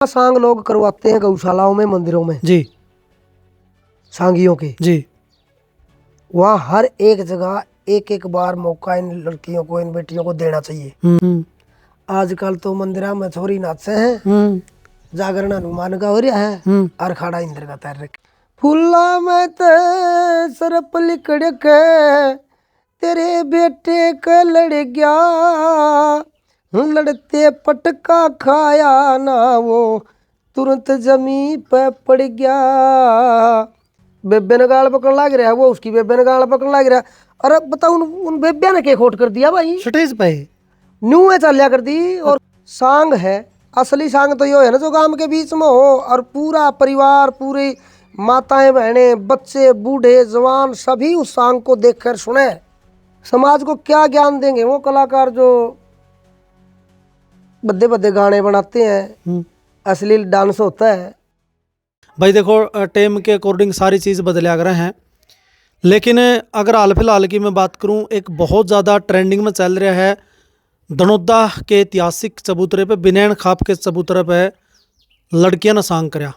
सांग लोग करवाते हैं गौशालाओं में, मंदिरों में जी सांगियों के। जी। वहाँ हर एक जगह एक एक बार मौका इन लड़कियों को, इन बेटियों को देना चाहिए। आजकल तो मंदिरा में छोरी नाचे हैं, जागरण हनुमान का हो रहा है, अखाड़ा इंद्र का तैर रखे। फूला में ते सरप लिकड़ के तेरे बेटे का लड़ गया, लड़ते पटका खाया ना वो तुरंत जमी पे पड़ गया। बेबे ने गाल पकड़ लाग रहा है, वो उसकी बेबे ने गाल पकड़ लाग रहा है। अरे बताओ उन बेबे ने क्या खोट कर दिया भाई, स्टेज पे न्यू है चलिया कर दी। और सांग है, असली सांग तो यो है ना जो गांव के बीच में हो और पूरा परिवार, पूरी माताएं बहनें बच्चे बूढ़े जवान सभी उस सांग को देखकर सुने। समाज को क्या ज्ञान देंगे वो कलाकार जो बद्दे बद्दे गाने बनाते हैं, अश्लील डांस होता है। भाई देखो टाइम के अकॉर्डिंग सारी चीज़ बदलिया कर रहे हैं, लेकिन अगर हाल फिलहाल की मैं बात करूं, एक बहुत ज़्यादा ट्रेंडिंग में चल रहा है दनौदा के ऐतिहासिक चबूतरे पे, बिनैन खाप के चबूतरे पे लड़कियां ने सांग करया,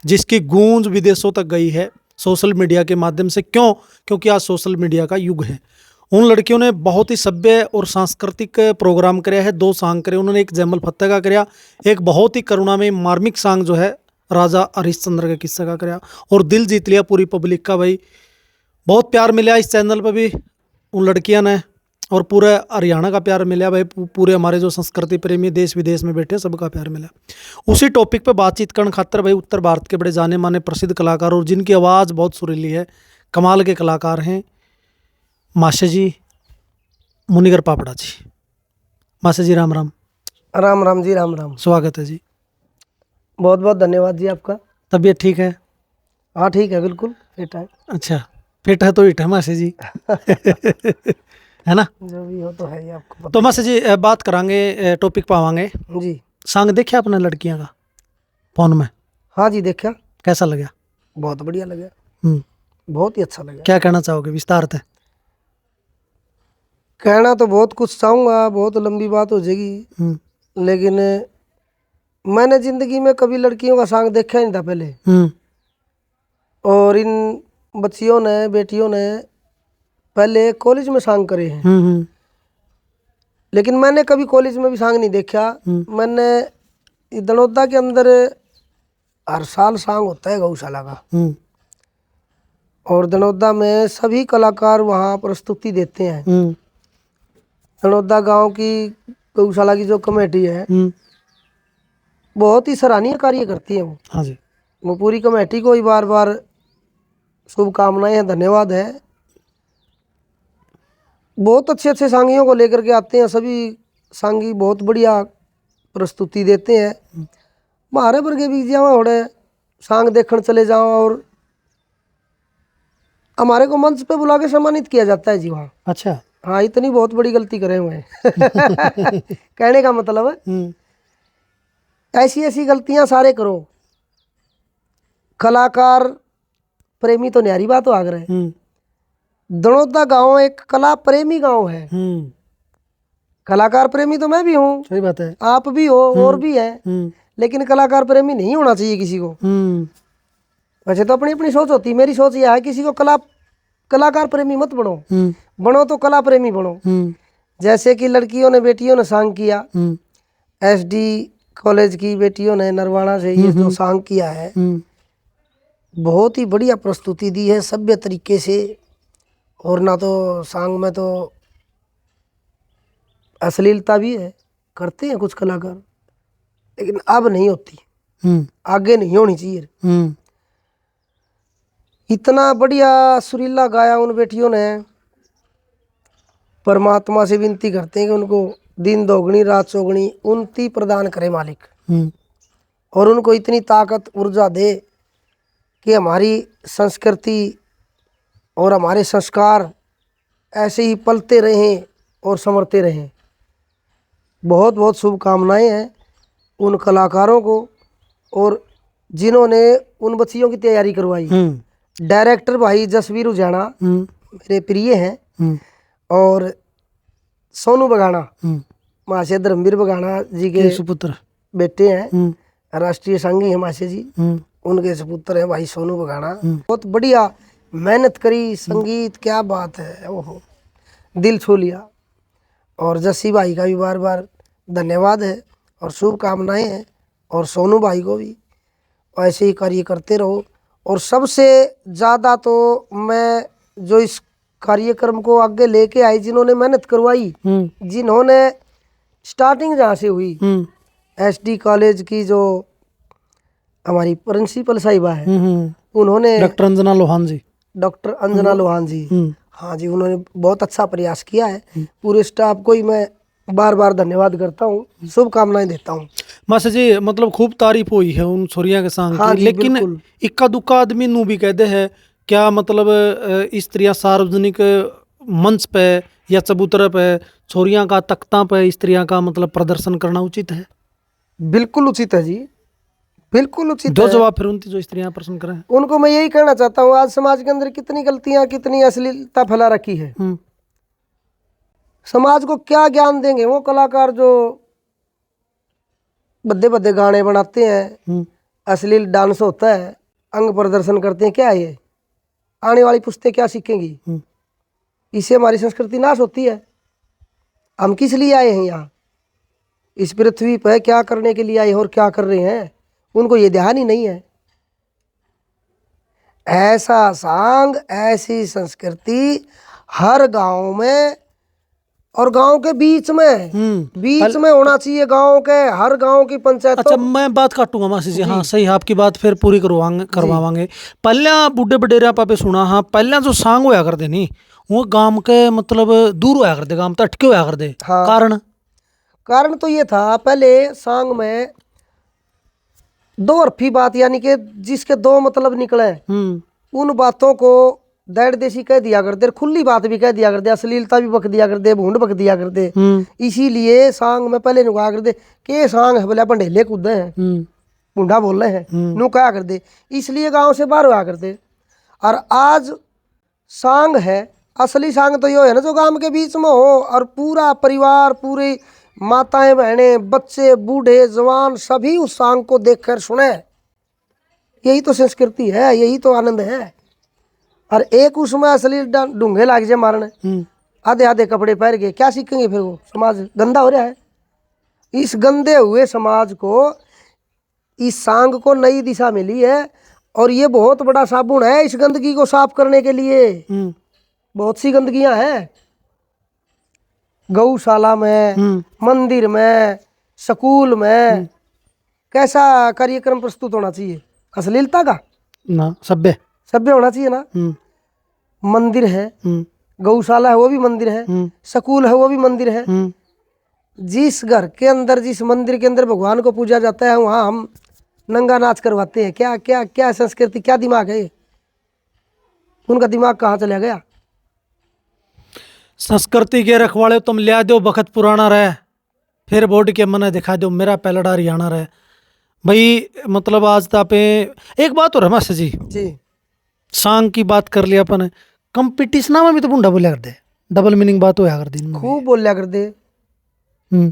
जिसकी गूंज विदेशों तक गई है सोशल मीडिया के माध्यम से। क्यों? क्योंकि आज सोशल मीडिया का युग है। उन लड़कियों ने बहुत ही सभ्य और सांस्कृतिक प्रोग्राम कराया है। 2 सांग करे उन्होंने, एक जैमल फतेह का कराया, एक बहुत ही करुणामय मार्मिक सांग जो है राजा हरिश्चंद्र के किस्से का कराया, और दिल जीत लिया पूरी पब्लिक का। भाई बहुत प्यार मिला इस चैनल पर भी उन लड़कियां ने, और पूरे हरियाणा का प्यार मिला भाई, पूरे हमारे जो संस्कृति प्रेमी देश विदेश में बैठे सबका प्यार मिला। उसी टॉपिक पे बातचीत करने खातर भाई उत्तर भारत के बड़े जाने माने प्रसिद्ध कलाकार, और जिनकी आवाज़ बहुत सुरीली है, कमाल के कलाकार हैं माशा जी, मुनिगर पापड़ा जी। माशा जी राम राम। राम राम जी, राम राम। स्वागत है जी। बहुत बहुत धन्यवाद जी आपका। तबीयत ठीक है? हाँ ठीक है, बिल्कुल फिट है। अच्छा, फिट है तो हिट है माशा जी है ना? जो भी हो तो है ही, आपको पता तो माशा जी बात करांगे, टॉपिक पावांगे जी। सांग देखा आपने लड़कियां का फोन में? हाँ जी देखा। कैसा लगा? बहुत बढ़िया लगा, हम्म, बहुत ही अच्छा लगा। क्या कहना चाहोगे विस्तार से? कहना तो बहुत कुछ चाहूँगा, बहुत लंबी बात हो जाएगी, लेकिन मैंने जिंदगी में कभी लड़कियों का सांग देखा ही नहीं था पहले। और इन बच्चियों ने, बेटियों ने पहले कॉलेज में सांग करे हैं, लेकिन मैंने कभी कॉलेज में भी सांग नहीं देखा। मैंने दनौदा के अंदर हर साल सांग होता है गौशाला का, और दनौदा में सभी कलाकार वहाँ प्रस्तुति देते हैं। दनौदा गांव की गौशाला की जो कमेटी है बहुत ही सराहनीय कार्य करती है वो। हाँ जी। वो पूरी कमेटी को ही बार बार शुभकामनाएं हैं, धन्यवाद है। बहुत अच्छे अच्छे सांगियों को लेकर के आते हैं, सभी सांगी बहुत बढ़िया प्रस्तुति देते हैं। हमारे वर्गे भी जाओ थोड़े सांग देखने चले जाओ, और हमारे को मंच पे बुला के सम्मानित किया जाता है जी वहाँ। अच्छा। हाँ, इतनी बहुत बड़ी गलती करे हुए हैं कहने का मतलब है ऐसी ऐसी गलतियां सारे करो। कलाकार प्रेमी तो न्यारी बात हो आगे है। दनौदा गांव एक कला प्रेमी गांव है। कलाकार प्रेमी तो मैं भी हूँ, सही बात है, आप भी हो, और भी है, लेकिन कलाकार प्रेमी नहीं होना चाहिए किसी को। वैसे तो अपनी अपनी सोच होती है, मेरी सोच यह है किसी को कलाकार प्रेमी मत बनो, बनो तो कला प्रेमी बनो। जैसे कि लड़कियों ने, बेटियों ने सांग किया, एसडी कॉलेज की बेटियों ने नरवाड़ा से ये जो सांग किया है, बहुत ही बढ़िया प्रस्तुति दी है सभ्य तरीके से। और ना तो सांग में तो अश्लीलता भी है, करते हैं कुछ कलाकार, लेकिन अब नहीं होती, आगे नहीं होनी चाहिए। इतना बढ़िया सुरीला गाया उन बेटियों ने। परमात्मा से विनती करते हैं कि उनको दिन दोगुनी रात चौगुनी उन्नति प्रदान करे मालिक, और उनको इतनी ताकत ऊर्जा दे कि हमारी संस्कृति और हमारे संस्कार ऐसे ही पलते रहें और संवरते रहें। बहुत बहुत शुभकामनाएं हैं उन कलाकारों को, और जिन्होंने उन बच्चियों की तैयारी करवाई। डायरेक्टर भाई जसवीर उजाना मेरे प्रिय हैं, और सोनू बगाना, महाशय धर्मवीर बगाना जी के सुपुत्र बेटे हैं, राष्ट्रीय संगी हिमाचल जी, उनके सपुत्र है भाई सोनू बघाना। बहुत बढ़िया मेहनत करी, संगीत क्या बात है, ओहो दिल छू लिया। और जस्सी भाई का भी बार बार धन्यवाद है और शुभकामनाएं हैं, और सोनू भाई को भी ऐसे ही कार्य करते रहो। और सबसे ज़्यादा तो मैं जो इस कार्यक्रम को आगे लेके आई, जिन्होंने मेहनत करवाई, जिन्होंने स्टार्टिंग जहाँ से हुई, एसडी कॉलेज की जो हमारी प्रिंसिपल साहिबा है, उन्होंने डॉक्टर अंजना लोहान जी, डॉक्टर अंजना लोहान जी, हाँ जी, उन्होंने बहुत अच्छा प्रयास किया है। पूरे स्टाफ को ही मैं बार बार धन्यवाद करता हूँ, शुभकामनाएं देता हूँ। मास्टर जी मतलब खूब तारीफ हुई है उन छोरिया के संग हाँ की, जी, लेकिन बिल्कुल। इक्का दुक्का आदमी नू भी कहते हैं क्या मतलब इस तरह सार्वजनिक मंच पे या चबूतरे पे छोरिया का तख्ता पे इस तरह का मतलब प्रदर्शन करना उचित है? बिल्कुल उचित है जी, बिल्कुल उचित दो है। जवाब फिर उनकी जो इस तरह प्रश्न करें। उनको मैं यही कहना चाहता हूँ, आज समाज के अंदर कितनी गलतियां, कितनी अश्लीलता फैला रखी है। समाज को क्या ज्ञान देंगे वो कलाकार जो बद्दे बद्दे गाने बनाते हैं, अश्लील डांस होता है, अंग प्रदर्शन करते हैं, क्या है ये? आने वाली पुस्तें क्या सीखेंगी? इससे हमारी संस्कृति नाश होती है। हम किस लिए आए हैं यहाँ? इस पृथ्वी पर क्या करने के लिए आए और क्या कर रहे हैं, उनको ये ध्यान ही नहीं है। ऐसा सांग, ऐसी संस्कृति हर गांव में और गांव के बीच में होना चाहिए। गांव के हर गांव की पंचायत। अच्छा मैं बात काटूंगा मासी जी, हाँ सही, आपकी बात फिर पूरी करवावांगे। पहले बूढ़े बडेरा पापे सुना, हाँ पहले जो सांग होया करते नहीं वो गांव के मतलब दूर होया करते, गांव तो अटके होया करते। हाँ, कारण तो ये था, पहले सांग में दो अरफी बात, यानी कि जिसके दो मतलब निकले, उन बातों को दैड़ देसी कह दिया करते, खुली बात भी कह दिया करते, अश्लीलता भी बक दिया करते, भूंड बक दिया करते। इसीलिए सांग में पहले नुका करते के सांग है बोले पंडेले कूदे हैं, भूंडा बोल रहे हैं, नु कहा करते, इसलिए गांव से बाहर हुआ करते। और आज सांग है, असली सांग तो यो है ना जो गांव के बीच में हो और पूरा परिवार, पूरी माताएं बहनें, बच्चे, बूढ़े, जवान सभी उस सांग को देखकर सुने। यही तो संस्कृति है, यही तो आनंद है। और एक उसमें असली ढूंढे लाग जाए मारने, आधे आधे कपड़े पहन के, क्या सीखेंगे फिर? वो समाज गंदा हो रहा है। इस गंदे हुए समाज को, इस सांग को नई दिशा मिली है, और ये बहुत बड़ा साबुन है इस गंदगी को साफ करने के लिए। बहुत सी गंदगियां हैं गौशाला में, मंदिर में, स्कूल में। कैसा कार्यक्रम प्रस्तुत होना चाहिए? अश्लीलता का ना, सभ्य होना चाहिए ना। मंदिर है, गौशाला है वो भी मंदिर है, स्कूल है वो भी मंदिर है। जिस घर के अंदर, जिस मंदिर के अंदर भगवान को पूजा जाता है, वहाँ हम नंगा नाच करवाते हैं। क्या क्या क्या संस्कृति, क्या दिमाग है ये? उनका दिमाग कहाँ चला गया? संस्कृति के रखवाले तुम लिया दो, बखत पुराना रहे, फिर बोर्ड के मने दिखा दो मेरा पहलड़ा हरियाणा रहे। भाई मतलब आज तापे एक बात हो रहा मास्टर जी, सांग की बात कर लिया अपन, कंपटीशन में भी तो बुंडा बोलिया कर दे, डबल मीनिंग बात होया कर दी, खूब बोलिया कर दे।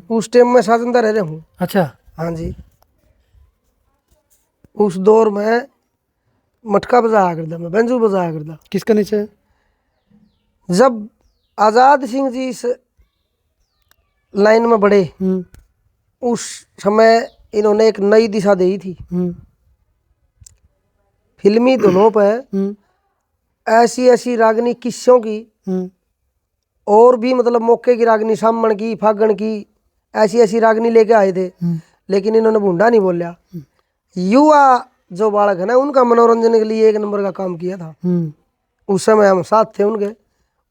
उस टाइम में साजनदा रह रहा हूँ। अच्छा, हाँ जी, उस दौर में मटका बजाया करता, मैं बेंजू बजाया करता। किसके नीचे? जब आज़ाद सिंह जी इस लाइन में बढ़े, उस समय इन्होंने एक नई दिशा दी थी। फिल्मी धुनों पर ऐसी ऐसी रागनी किस्सों की, और भी मतलब मौके की रागनी, सामण की, फागण की, ऐसी ऐसी रागनी लेके आए थे। लेकिन इन्होंने भूंडा नहीं बोलिया। युवा जो बालक है ना, उनका मनोरंजन के लिए एक नंबर का काम किया था। उस समय हम साथ थे उनके,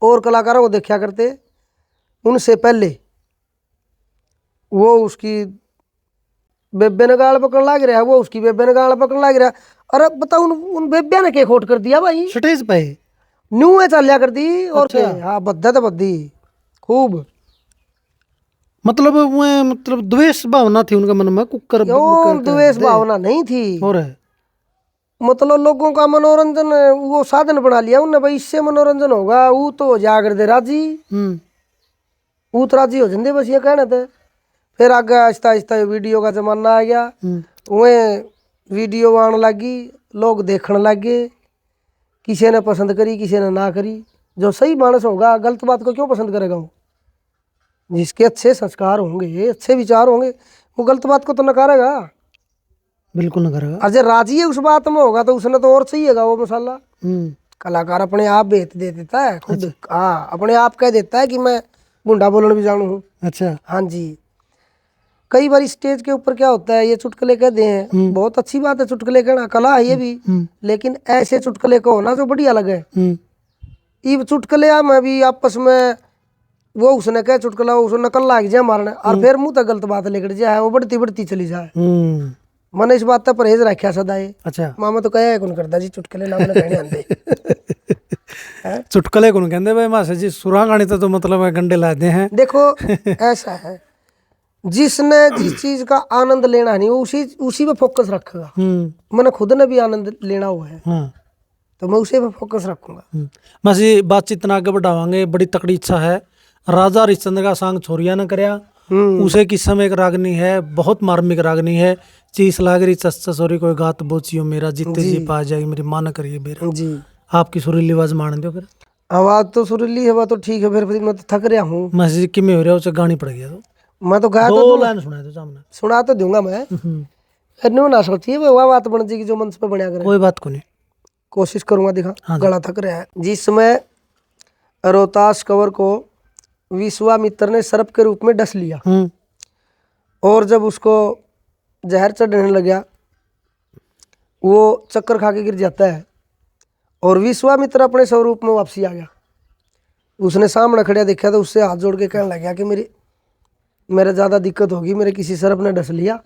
और कलाकारों को देखा करते। उनसे पहले वो उसकी बेबे ने गाल पकड़ लाग रहा है, वो उसकी बेबे ने गाल पकड़ लाग रहा है। अरे बताओ उन बेबे ने क्या खोट कर दिया भाई? स्टेज पे न्यू चलिया कर दी। और क्या? हाँ, बद्दा तो बद्दी खूब, मतलब वो मतलब द्वेष भावना थी उनके मन में, कुकर द्वेष भावना नहीं थी। और मतलब लोगों का मनोरंजन वो साधन बना लिया उन्होंने, भाई इससे मनोरंजन होगा, वो तो जाकर दे राजी, वो तो राजी हो जाते बस, ये कहना था। फिर आगे आहिस्ता आहिस्ता वीडियो का जमाना आ गया, वह वीडियो आने लगी, लोग देखने लग गए, किसी ने पसंद करी किसी ने ना करी। जो सही मानस होगा गलत बात को क्यों पसंद करेगा वो? जिसके अच्छे संस्कार होंगे, अच्छे विचार होंगे, वो गलत बात को तो नकारेगा। बिल्कुल ना करेगा। अजय राजी है उस बात में होगा तो उसने तो और चाहिएगा वो मसाला। कलाकार अपने आप बेच दे देता है खुद। हाँ, अपने आप कह देता है कि मैं गुंडा बोलने भी जानू हूँ। अच्छा। हाँ जी। कई बार स्टेज के ऊपर क्या होता है, ये चुटकुले कहते हैं, बहुत अच्छी बात है चुटकुले कहना, कला है ये भी, लेकिन ऐसे चुटकुले को होना जो बढ़िया लगे। ये चुटकुले में भी आपस में वो उसने कह चुटकुला उसने नकल लाग जाए मारने और फिर मुंह तक गलत बात लेकर जाए, वो बढ़ती बढ़ती चली जाए। मैंने इस बात का परहेज रखा सदा है। अच्छा। मामा तो कहे कौन करता जी चुटकुले नाम ने कहने आंदे। चुटकुले कौन कहते भाई मासे जी, सुरा गाने तो मतलब गंडे लाते हैं। देखो ऐसा है, जिसने जिस चीज का आनंद लेना नहीं वो उसी पे फोकस रखेगा। मैंने खुद ने भी आनंद लेना हुआ है, तो मैं उसी पे फोकस रखूंगा। मासी बातचीत ना आगे बढ़ावांगे, बड़ी तकड़ी इच्छा है। राजा हरिश्चंद्र का सांग छोरिया न करया, उसे किस्सा में एक रागनी है, बहुत मार्मिक रागनी है। चीस लागरी चस्सा सोरी कोई गात बोचियो मेरा, जीते जी पा जाएगी मेरी मां न करिए बेरा। जी आपकी सुरीली आवाज मान दो फिर। आवाज तो सुरीली है, तो ठीक है, फिर मैं तो थक रहा हूँ। मासी जी किमें हो रहा है, उसे गानी पड़ गया तो मैं तो गाया दो तो लाइन सुनाए तो सामने सुना तो दूंगा मैं। फिर न्यू ना सोचिए वह बात बन जाएगी जो मंच पे बनया करे। कोई बात को नहीं, कोशिश करूंगा दिखा। हाँ जी। गला थक रहा है। जिसमें रोहतास कंवर को विश्वामित्र ने सर्प के रूप में डस लिया, और जब उसको जहर चढ़ने लगा वो चक्कर खा के गिर जाता है, और विश्वामित्र अपने स्वरूप में वापसी आ गया। उसने सामने खड़ा देखा तो उससे हाथ जोड़ के कहने लगा कि मेरे ज़्यादा दिक्कत होगी, मेरे किसी सर्प ने डस लिया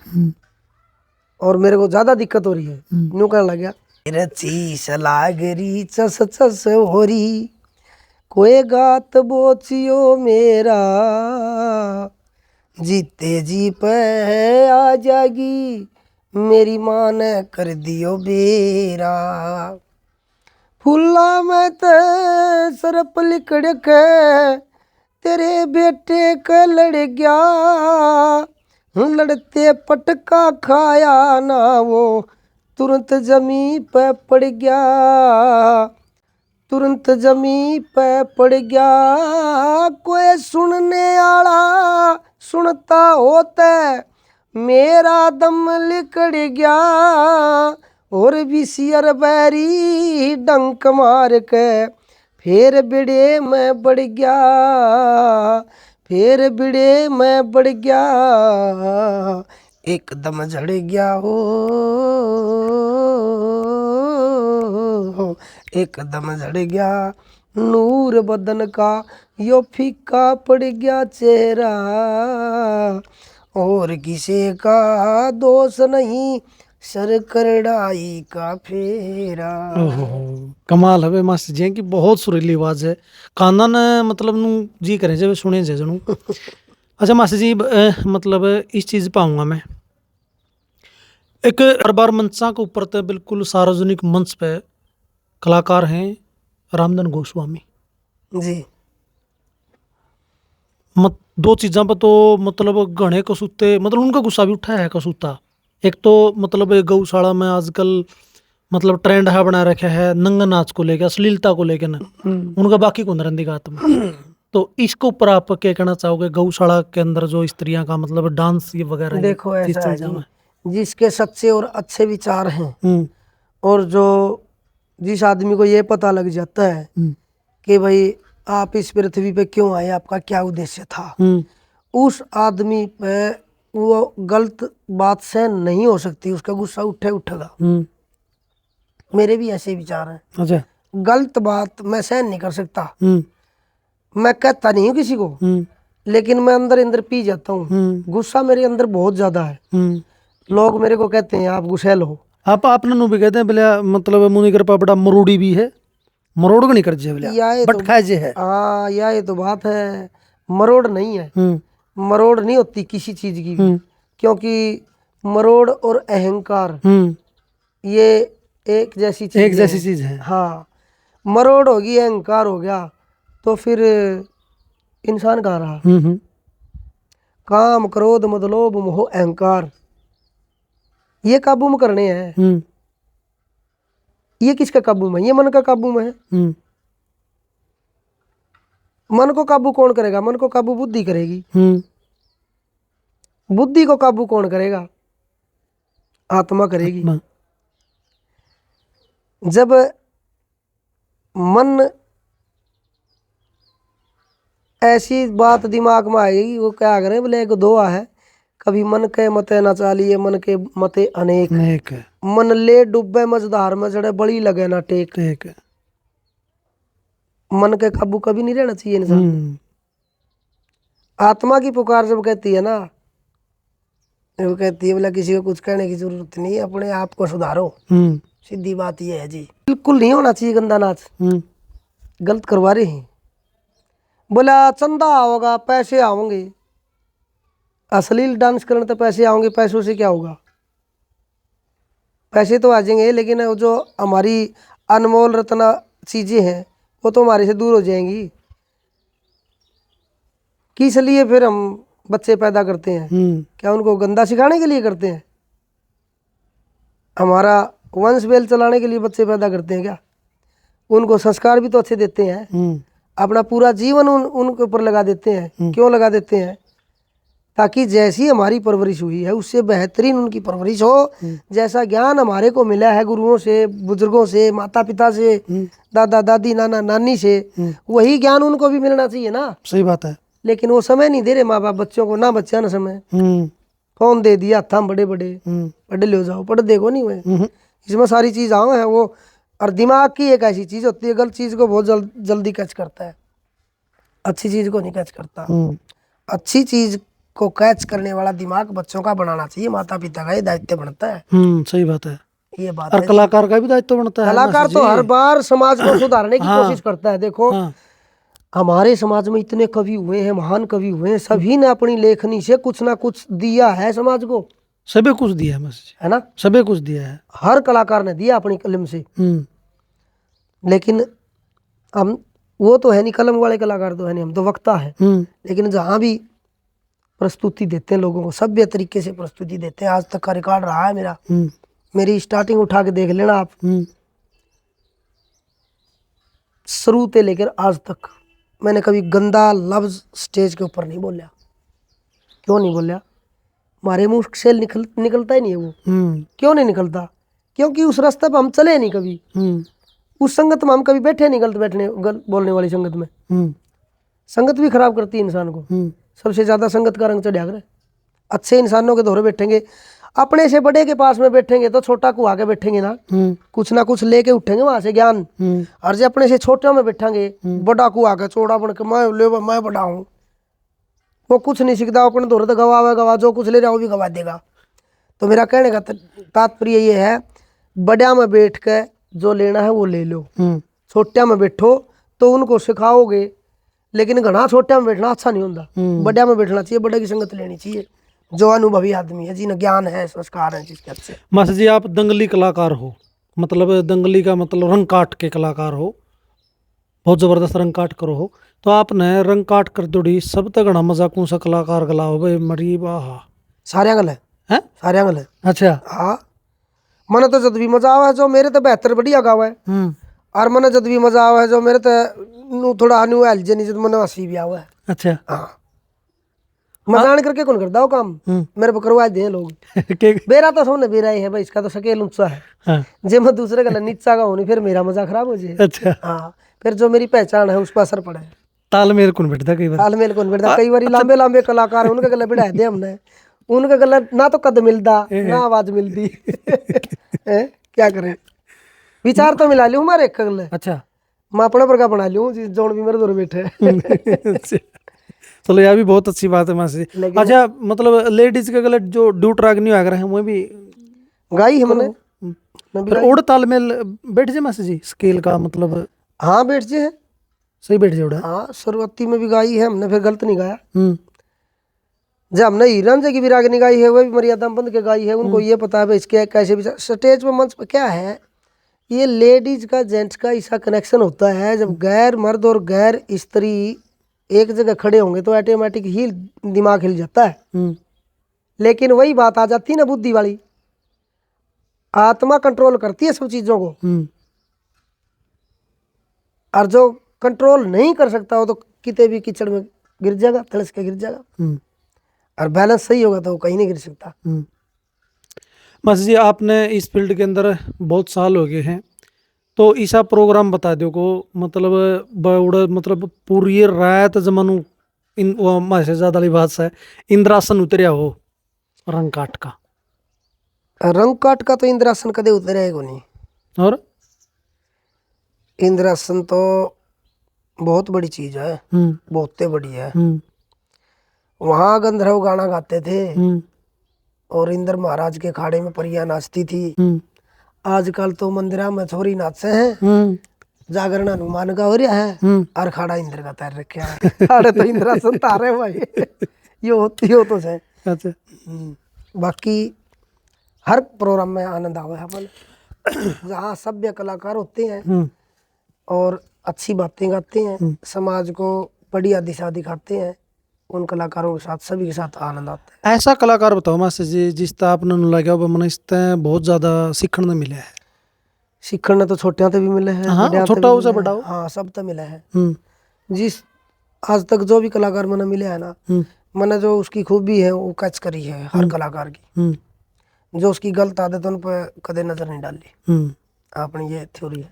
और मेरे को ज़्यादा दिक्कत हो रही है। यूँ कहने लगा, मेरे चीस लागरी चस चस हो रही, कोई गात बोचियो मेरा, जीते जी पे आ जागी मेरी माँ ने कर दियो बेरा। फूला में ते सरप लिकड़ के तेरे बेटे का लड़ गया, लड़ते पटका खाया ना वो तुरंत जमी पे पड़ गया, तुरंत जमी पे पड़ गया। कोई सुनने आला सुनता होता मेरा दम लिकड़ गया, और विसियर बैरी डंक मार के फिर बिड़े में बढ़ गया, फिर बिड़े में बढ़ गया, एकदम झड़ गया हो, एकदम झड़ गया नूर बदन का, यो फीका पड़ गया चेहरा, और किसी का दोष नहीं सर करड़ाई का फेरा। कमाल है मास्टर जी की, बहुत सुरीली आवाज है। काना ने मतलब नू जी करें जब सुने जे जनू। अच्छा मास्टर जी मतलब इस चीज पाऊंगा मैं एक हर बार मंचा के ऊपर तो बिल्कुल सार्वजनिक मंच पे कलाकार हैं रामधन गोस्वामी जी। दो चीज़ों पर तो मतलब घने कसूते, मतलब उनका गुस्सा भी उठा है कसूता। एक तो मतलब गौशाला में आजकल मतलब ट्रेंड है बना रखा है नंगा नाच को लेकर, अश्लीलता को लेकर ना, उनका बाकी को नरंदी गात में। तो इसके ऊपर आप क्या कहना चाहोगे, गौशाला के अंदर जो स्त्रियां का मतलब डांस ये वगैरह देखो ये ऐसा है जी, जिसके सच्चे और अच्छे विचार हैं, और जो जिस आदमी को ये पता लग जाता है कि भाई आप इस पृथ्वी पे क्यों आए, आपका क्या उद्देश्य था, उस आदमी पे वो गलत बात सहन नहीं हो सकती, उसका गुस्सा उठेगा। मेरे भी ऐसे विचार हैं। अच्छा। गलत बात मैं सहन नहीं कर सकता, मैं कहता नहीं हूँ किसी को, लेकिन मैं अंदर अंदर पी जाता हूँ। गुस्सा मेरे अंदर बहुत ज्यादा है। लोग मेरे को कहते हैं आप गुस्सैल हो। आप आपने नु भी कहते हैं बोले मतलब मुनि कृपा बड़ा मरोड़ी भी है, मरोड़ को नहीं कर जे बोले बट खाए जे है। हाँ ये तो बात है, मरोड़ नहीं है, मरोड़ नहीं होती किसी चीज की भी, क्योंकि मरोड़ और अहंकार ये एक जैसी चीज है। हाँ, मरोड़ होगी अहंकार हो गया तो फिर इंसान कहाँ रहा। काम क्रोध मद लोभ मोह अहंकार, ये काबू में करने हैं। ये किसका काबू में? ये मन का काबू में है। मन को काबू कौन करेगा? मन को काबू बुद्धि करेगी। बुद्धि को काबू कौन करेगा? आत्मा करेगी। जब मन ऐसी बात दिमाग में आएगी, वो क्या करें, बोले एक दोहा है, कभी मन के मते न चालिए, मन के मते अनेक है। मन ले डूबे मझधार में जड़े, बड़ी लगे ना टेक। मन के काबू कभी नहीं रहना चाहिए इंसान। आत्मा की पुकार जब कहती है ना, वो कहती है बोला किसी को कुछ कहने की जरूरत नहीं, अपने आप को सुधारो। सीधी बात ये है जी। बिल्कुल नहीं होना चाहिए गंदा नाच। गलत करवा रहे हैं। बोला चंदा आओगा, पैसे आओगे, अश्लील डांस करने तो पैसे आओगे, पैसों से क्या होगा? पैसे तो आ जाएंगे, लेकिन वो जो हमारी अनमोल रत्ना चीजें हैं वो तो हमारे से दूर हो जाएंगी। किस लिए फिर हम बच्चे पैदा करते हैं? क्या उनको गंदा सिखाने के लिए करते हैं? हमारा वंश बेल चलाने के लिए बच्चे पैदा करते हैं क्या? उनको संस्कार भी तो अच्छे देते हैं। अपना पूरा जीवन उनके ऊपर लगा देते हैं। क्यों लगा देते हैं? ताकि जैसी हमारी परवरिश हुई है उससे बेहतरीन उनकी परवरिश हो। जैसा ज्ञान हमारे को मिला है गुरुओं से, बुजुर्गों से, माता पिता से, दादा दादी, नाना नानी से, वही ज्ञान उनको भी मिलना चाहिए ना। सही बात है। लेकिन वो समय नहीं दे रहे माँ बाप बच्चों को, ना बच्चा ना समय। फोन दे दिया हाथ में, बड़े बड़े पढ़ ले जाओ, पढ़ देखो नहीं हुए। इसमें सारी चीज आओ है वो। और दिमाग की एक ऐसी चीज होती है, गलत चीज को बहुत जल्दी कैच करता है, अच्छी चीज को नहीं कैच करता। अच्छी चीज को कैच करने वाला दिमाग बच्चों का बनाना चाहिए। माता पिता का ये दायित्व बनता है। सही बात है। ये बात और है। कलाकार का भी दायित्व बनता है। कलाकार तो हर बार समाज को सुधारने की कोशिश करता है। देखो हमारे समाज में इतने कवि हुए हैं, महान कवि हुए हैं, सभी ने अपनी लेखनी से कुछ ना कुछ दिया है समाज को। सभी कुछ दिया है ना, सभी कुछ दिया है। हर कलाकार ने दिया अपनी कलम से। लेकिन हम वो तो है नहीं, कलम वाले कलाकार तो है नहीं, हम तो वक्ता है। लेकिन जहाँ भी प्रस्तुति देते हैं लोगों को, सभ्य तरीके से प्रस्तुति देते हैं। आज तक का रिकॉर्ड रहा है मेरा, मेरी स्टार्टिंग उठा के देख लेना आप, शुरू से लेकर आज तक मैंने कभी गंदा लफ्ज स्टेज के ऊपर नहीं बोला। क्यों नहीं बोला? हमारे मुंह से निकलता ही नहीं है वो। क्यों नहीं निकलता? क्योंकि उस रास्ते पर हम चले नहीं कभी। उस संगत में हम कभी बैठे नहीं, गलत बोलने वाली संगत में। संगत भी खराब करती है इंसान को। सबसे ज्यादा संगत का रंग चढ़ा कर। अच्छे इंसानों के दौरे बैठेंगे, अपने से बड़े के पास में बैठेंगे तो छोटा को आके बैठेंगे ना, कुछ ना कुछ लेके उठेंगे वहां से ज्ञान। और जब अपने से छोटे में बैठेंगे, बड़ा को आके चौड़ा बन के मैं बड़ा हूँ, वो कुछ नहीं सीखता। अपने दौरे तो गवा जो कुछ ले रहा वो भी गवा देगा। तो मेरा कहने का तात्पर्य ये है, बड़ा में बैठ के जो लेना है वो ले लो, छोटा में बैठो तो उनको सिखाओगे। लेकिन घना छोटा में बैठना अच्छा नहीं होता, बड़ा में बैठना चाहिए, बड़े की संगत लेनी चाहिए, जो अनुभवी आदमी है, जिन्हें ज्ञान है, संस्कार है जिसके अच्छे। मास्टर जी आप दंगली कलाकार हो, मतलब दंगली का मतलब रंग काट के कलाकार हो, बहुत जबरदस्त रंग काट करो हो। तो आपने रंग काट कर दोड़ी सब तक घना मजा कौन सा कलाकार गला हो भाई मरी वाह? सारे गल है, सारे गल है। अच्छा हाँ, मन तो जद भी मजा आवा है जो मेरे तो बेहतर बढ़िया गावा है। और मन जद भी मजा आवा है जो मेरे तो थोड़ा न्यू एलजे नहीं, जब मन हंसी भी आवा है। अच्छा हाँ, मजान करके कौन करता हो काम, मेरे को करवा दे लोग। बेरा तो सबने बेरा ही है भाई, इसका तो स्केल ऊंचा है। जे मैं दूसरे का नीचा का होनी फिर मेरा मजा खराब हो जाए। अच्छा हाँ, फिर जो मेरी पहचान है उस पर असर पड़े। तालमेल कौन बैठता कई बार, तालमेल कौन बैठता कई बार। लंबे लंबे कलाकार उनके गले बिठाए दे हमने, उनके गले ना तो कद मिलता ना आवाज मिलती। क्या करें, विचार तो मिला लियो हमारे एक गले। अच्छा, मैं अपने पर का बना लियो जोन भी मेरे दूर बैठे। चलो यह भी बहुत अच्छी बात है मासी। अच्छा, मतलब लेडीज के गले जो ड्यूट रागनी वगैरह है वो भी गाई हमने। फिर ओड तालमेल बैठ जाए मासी जी स्केल का मतलब? हाँ बैठ जाए, सही बैठ जाए। हाँ, शुरुआती में भी गाई है हमने, फिर गलत नहीं गाया। जब हमने हीरन जी की भी रागनी गाई है, वो भी मर्यादा बंद के गाई है। उनको ये पता है भाई इसके कैसे भी स्टेज पे मंच पे क्या है, ये लेडीज का जेंट्स का ऐसा कनेक्शन होता है। जब गैर मर्द और गैर स्त्री एक जगह खड़े होंगे तो ऑटोमेटिक ही दिमाग हिल जाता है। लेकिन वही बात आ जाती है ना बुद्धि वाली, आत्मा कंट्रोल करती है सब चीजों को, हम्म और जो कंट्रोल नहीं कर सकता वो तो कितने भी कीचड़ में गिर जाएगा, तड़स के गिर जाएगा। हम्म और बैलेंस सही होगा तो वो कहीं नहीं गिर सकता। मास्टर जी आपने इस फील्ड के अंदर बहुत साल हो गए हैं, तो ऐसा प्रोग्राम बता दो को मतलब बड़ा मतलब पूरी रात जमानू इन वो हमारे से ज्यादा बात से इंद्रासन उतरिया हो रंग काट का, रंग काट का तो इंद्रासन कदे उतरेगा नहीं। और इंद्रासन तो बहुत बड़ी चीज है, बहुत बड़ी है। वहां गंधर्व गाना गाते थे और इंद्र महाराज के खाड़े में परियां नाचती थी। आजकल तो मंदिरा में छोरी नाचे हैं, जागरण हनुमान का हो रहा है और खाड़ा इंद्र का तैर रखा है। खाड़े तो इंद्रासन तारे भाई। यो तो है। अच्छा बाकी हर प्रोग्राम में आनंद आवे है अपन, जहाँ सभ्य कलाकार होते हैं और अच्छी बातें गाते हैं, समाज को बढ़िया दिशा दिखाते हैं, उन कलाकारों के साथ सभी के साथ आनंद आता है। ऐसा कलाकार बताओ मास्टर जी जिस तरह आपने लगा मन इस बहुत ज्यादा सीखने में मिला है। सीखने ने तो छोटिया तो भी मिले हैं, हाँ, बड़िया छोटा तो हो भी से मिले बड़ा हैं। हो। हाँ सब तो मिले हैं। जिस आज तक जो भी कलाकार मैंने मिले है ना, मैंने जो उसकी खूबी है वो कैच करी है हर कलाकार की, जो उसकी गलत आदत उन पर कदे नजर नहीं डाली। अपनी ये थ्योरी है।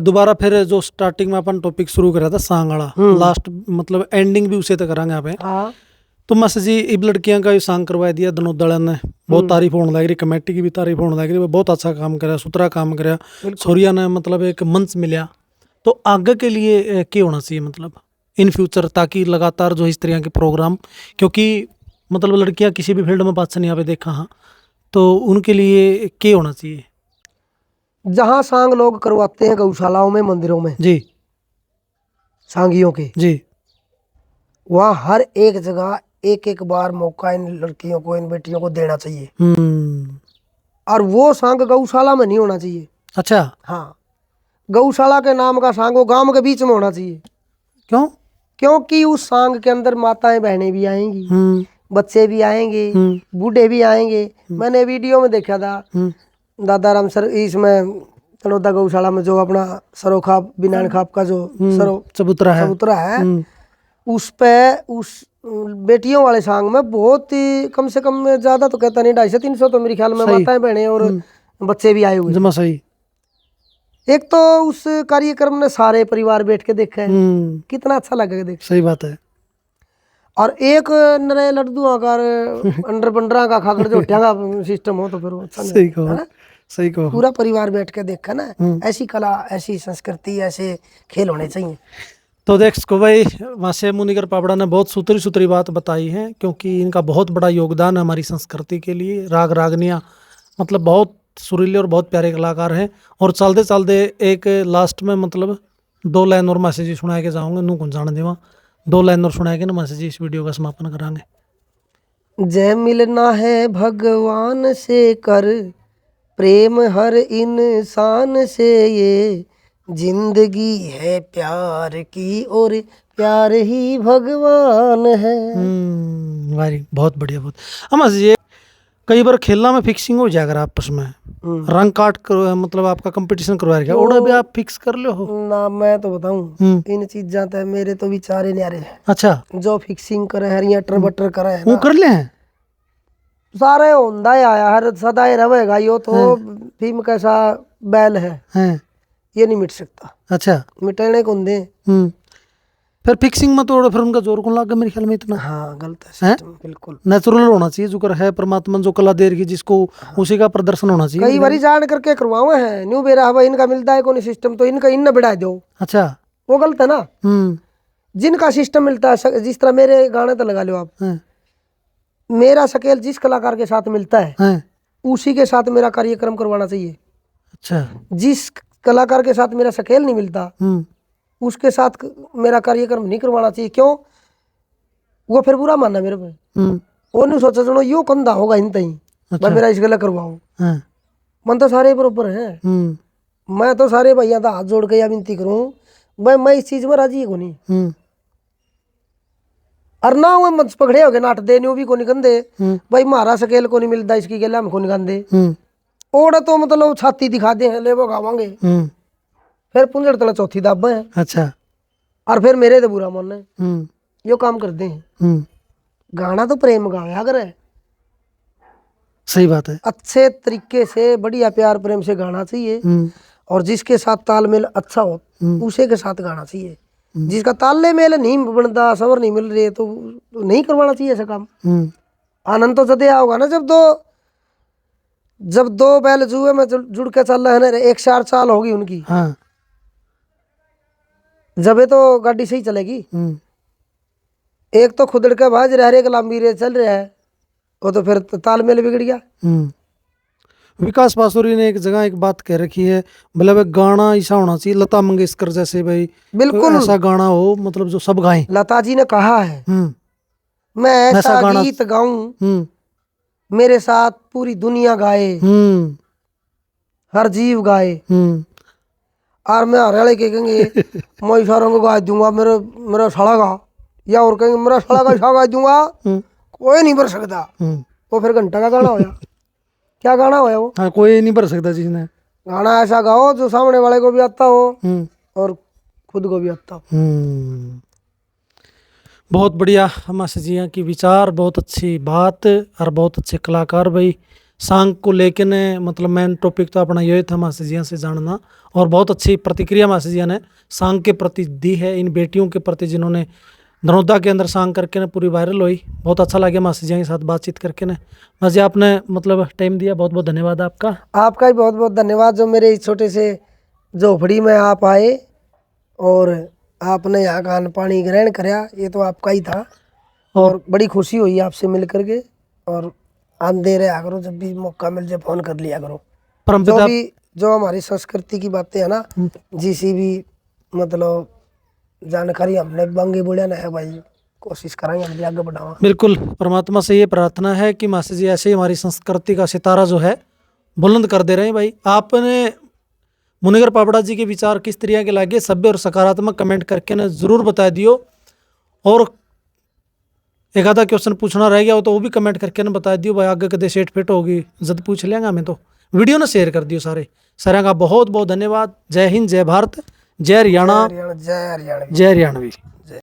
दोबारा फिर जो स्टार्टिंग में अपन टॉपिक शुरू करा था सांगड़ा, लास्ट मतलब एंडिंग भी उसे तक करांगे आप। हाँ तो मास्टर जी इब लड़कियां का ये सांग करवा दिया दनोदड़ा ने, बहुत तारीफ होने लग रही, कमेटी की भी तारीफ होने लग रही, बहुत अच्छा काम करा, सुथरा काम करा, सूर्या ने मतलब एक मंच मिला। तो आगे के लिए क्या होना चाहिए मतलब इन फ्यूचर, ताकि लगातार जो इस तरह के प्रोग्राम, क्योंकि मतलब लड़कियां किसी भी फील्ड में बात से नहीं आवे देखा, हाँ, तो उनके लिए क्या होना चाहिए। जहाँ सांग लोग करवाते हैं गौशालाओं में, मंदिरों में, जी सांगियों के, जी वहाँ हर एक जगह एक एक बार मौका इन लड़कियों को, इन बेटियों को देना चाहिए। और वो सांग गौशाला में नहीं होना चाहिए। अच्छा, हाँ, गौशाला के नाम का सांग वो गांव के बीच में होना चाहिए। क्यों? क्योंकि उस सांग के अंदर माताएं बहनें भी आएंगी, बच्चे भी आएंगे, बूढ़े भी आएंगे। मैंने वीडियो में देखा था दादा राम सर इसमें तनोदा गौशाला में, जो अपना सरो खाप बिनान खाप का जो सरो चबूतरा है, उस पे उस बेटियों वाले सांग में बहुत ही कम से कम, ज्यादा तो कहता नहीं, 250-300 तो मेरे ख्याल में माताएं बहनें और बच्चे भी आए हुए। जमा सही। एक तो उस कार्यक्रम में सारे परिवार बैठ के देखा है, कितना अच्छा लगेगा देख। सही बात है। और एक नरे लड्डू आकार अंडर पंडरा का खाकर जो का सिस्टम हो तो फिर वो अच्छा सही कहो, है ना? सही कहो। पूरा परिवार बैठ के देखा ना, ऐसी कला, ऐसी संस्कृति, ऐसे खेल होने चाहिए। तो देख सको भाई, वासे मुनिकर पाबड़ा ने बहुत सुथरी सुथरी बात बताई है, क्योंकि इनका बहुत बड़ा योगदान है हमारी संस्कृति के लिए। राग रागनियाँ मतलब बहुत सुरीले और बहुत प्यारे कलाकार हैं। और चलते चलते एक लास्ट में मतलब 2 लाइन और मैसेज सुना के जाऊँगे, नू कौन जाने देवा, 2 लाइन और सुना के ना मैसेज इस वीडियो का समापन करांगे। जय मिलना है भगवान से कर, प्रेम हर इंसान से, ये जिंदगी है प्यार की और प्यार ही भगवान है। वारी बहुत बढ़िया, बहुत। हम ये कई बार खेलना में फिक्सिंग हो जाएगा आपस में, रंग काट कर मतलब आपका कंपटीशन करवा रहा है, ओड़ा भी आप फिक्स कर लो हो ना। मैं तो बताऊं इन चीजा तो मेरे तो विचार न्यारे हैं। अच्छा, जो फिक्सिंग करे है या टरबटर करे है वो ना, कर ले हैं सारे होंदा ही आया हर सदा ही रहेगा। यो तो भीम कैसा बैल है, ये नहीं मिट सकता। अच्छा, मिटाने कौन दे। फिर फिक्सिंग में तो फिर उनका जोर कौन लगा मेरे ख्याल में इतना। हाँ गलत है सिस्टम, बिल्कुल नेचुरल होना चाहिए, जो कर है परमात्मा जो कला दे रही है जिसको, उसी का प्रदर्शन होना चाहिए। कई बारी जान करके करवाओ है न्यू बेरा हवा, इनका मिलता है कौन सिस्टम, तो इनका इन बढ़ा दो। अच्छा, वो गलत है ना। जिनका सिस्टम मिलता है, जिस तरह मेरे गाने तो लगा लो आप, मेरा स्केल जिस कलाकार के साथ मिलता है उसी के साथ मेरा कार्यक्रम करवाना चाहिए। अच्छा, जिस कलाकार के साथ मेरा स्केल नहीं मिलता उसके साथ मेरा कार्यक्रम नहीं करवाना चाहिए। क्यों? वो फिर बुरा मानना मेरे पे। वो नहीं सोचा चलो यो कंधा होगा इन तई, भाई मेरा इस गला करवाओ। मन तो सारे बराबर हैं। मैं तो सारे भैया का हाथ जोड़ के या विनती करूं, भाई मैं इस चीज में राजी को नहीं। और ना वो मंच पकड़े हो गए नाट दे भी को नहीं गंदे, भाई मारा स्केल को नहीं मिलता, इसकी गला में को नहीं गंदे। ओड़ा तो मतलब छाती दिखा दे हैं ले वो गावांगे, फिर पुंजड़ तला चौथी दाबे हैं अच्छा। और फिर मेरे तो बुरा मन है हम्म यो काम करते हैं। हम्म गाना तो प्रेम गाया करे, सही बात है। अच्छे तरीके से बढ़िया प्यार प्रेम से गाना चाहिए, और जिसके साथ तालमेल अच्छा हो उसे के साथ गाना चाहिए। जिसका तालमेल नहीं बनता, सबर नहीं मिल रही, तो नहीं करवाना चाहिए ऐसा काम। आनंद तो जब होगा ना जब दो बैल जुए में जुड़ के चल रहे हैं ना, 1 4 साल होगी उनकी, हाँ। जबे तो गाड़ी सही चलेगी। एक तो खुदड़ के भाज रहे, एक लंबी रेस चल रहा है, वो तो फिर तालमेल बिगड़ गया। विकास बासुरी ने एक जगह एक बात कह रखी है, मतलब एक गाना ऐसा होना चाहिए लता मंगेशकर जैसे भाई, बिल्कुल ऐसा गाना हो मतलब जो सब गाएं। लता जी ने कहा है मैं ऐसा ऐसा गाना- गीत गाऊं हम्म मेरे साथ पूरी दुनिया गाए, हम्म हर जीव गाए, और मैं हरियाणा के कहेंगे मैं इशारों को गा दूंगा, मेरा मेरा साला गा, या और कहेंगे मेरा साला का इशारा गा दूंगा, कोई नहीं भर सकता। वो फिर घंटा का गाना होया। क्या गाना होया वो? हाँ, कोई नहीं भर सकता जिसने। गाना ऐसा गाओ जो सामने वाले को भी आता हो और खुद को भी आता हो। बहुत बढ़िया मास्टर जी की विचार, बहुत अच्छी बात, और बहुत अच्छे कलाकार भाई। सांग को लेके ने मतलब मेन टॉपिक तो अपना यही था मास्टर जी से जानना, और बहुत अच्छी प्रतिक्रिया मास्टर जी ने सांग के प्रति दी है, इन बेटियों के प्रति जिन्होंने धनौदा के अंदर सांग करके ने पूरी वायरल हुई। बहुत अच्छा लगे मास्टर जी के साथ बातचीत करके ने। मास्टर जी आपने मतलब टाइम दिया, बहुत बहुत धन्यवाद आपका। आपका भी बहुत बहुत धन्यवाद, जो मेरे इस छोटे से झोपड़ी में आप आए और आपने यहाँ का अन्न पानी ग्रहण कराया, ये तो आपका ही था, और बड़ी खुशी हुई आपसे मिल करके। और आंदे रहा करो, जब भी मौका मिल जाए फोन कर लिया करो। जो भी जो हमारी संस्कृति की बातें है ना, जिसी भी मतलब जानकारी हमने बंगे बोलिया ना है भाई, कोशिश करेंगे हम भी आगे बढ़ावा। बिल्कुल, परमात्मा से ये प्रार्थना है कि मास्टर जी ऐसे ही हमारी संस्कृति का सितारा जो है बुलंद कर दे रहे हैं भाई। आपने मुनिगर पापड़ा जी के विचार किस तरह के लगे, सभ्य और सकारात्मक कमेंट करके ना जरूर बता दियो, और एक आधा क्वेश्चन पूछना रह गया हो तो वो भी कमेंट करके ना बता दियो भाई, आगे कदे सेट फिट होगी जब पूछ लेंगे हमें। तो वीडियो ना शेयर कर दियो सारे। सारे का बहुत बहुत धन्यवाद। जय हिंद, जय भारत, जय हरियाणा, जय हरियाणा, जय हरियाणवी।